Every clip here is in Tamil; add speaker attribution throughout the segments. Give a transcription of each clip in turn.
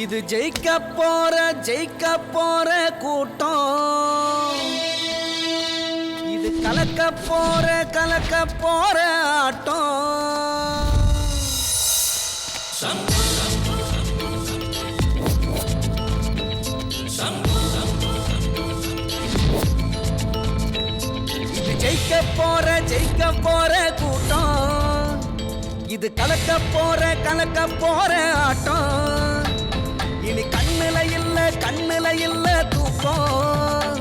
Speaker 1: இது ஜெயிக்க போற கூட்டம், இது கலக்க போற ஆட்டம். இது ஜெயிக்க போற கூட்டம், இது கலக்க போற ஆட்டம். இனி கண்ணுல இல்ல தூக்கம்,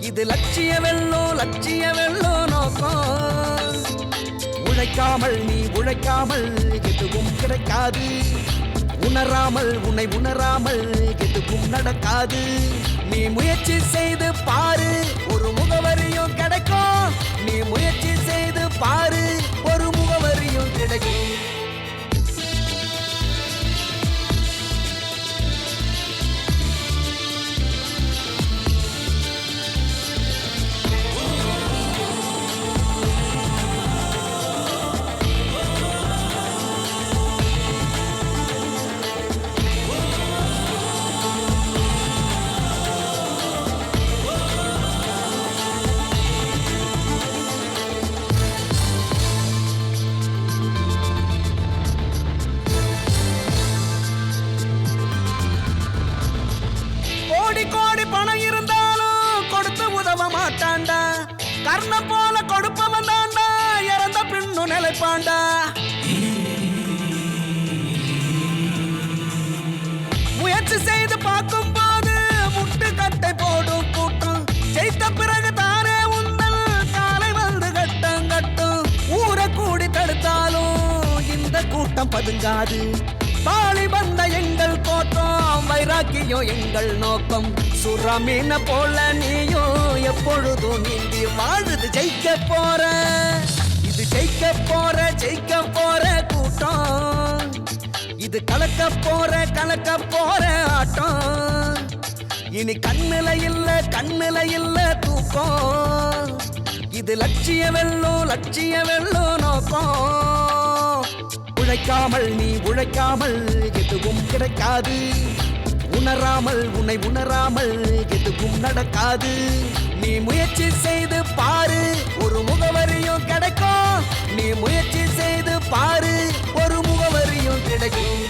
Speaker 1: இது லட்சிய வெள்ளோ நோக்கம். உழைக்காமல் எதுவும் கிடைக்காது, உணராமல் எதுவும் நடக்காது. நீ முயற்சி செய்து பாரு, ஒரு முகவரியும் கிடைக்கும். நீ முயற்சி செய்து பாரு, ஒரு முகவரியும் கிடைக்கும். கோடி பணம் இருந்தாலும் கொடுத்து உதவ மாட்டாண்டா. கர்ணம் போல கொடுப்பவன் தாண்டா இறந்த பின்னு நிலைப்பாண்டா. முயற்சி செய்து பார்க்கும் போது முட்டுக்கட்டை போடும் கூட்டம், ஜெயித்த பிறகு தானே உந்தல் காலை வந்து கட்டும். ஊரை கூடி தடுத்தாலும் இந்த கூட்டம் பதுங்காது. பாலி வந்த எங்கள் கோட்டம், வைராக்கியம் எங்கள் நோக்கம். சுறாமீன போல நீயும் எப்பொழுதும் நீந்தி வாழுது. இது ஜெயிக்க போற கூட்டம், இது கலக்க போற ஆட்டம். இனி கண்ணுல இல்ல தூக்கம், இது லட்சிய வெள்ளோ நோக்கம். உழைக்காமல் எதுவும் கிடைக்காது, உணராமல் எதுவும் நடக்காது. நீ முயற்சி செய்து பாரு, ஒரு முகவரியும் கிடைக்கும். நீ முயற்சி செய்து பாரு, ஒரு முகவரியும் கிடைக்கும்.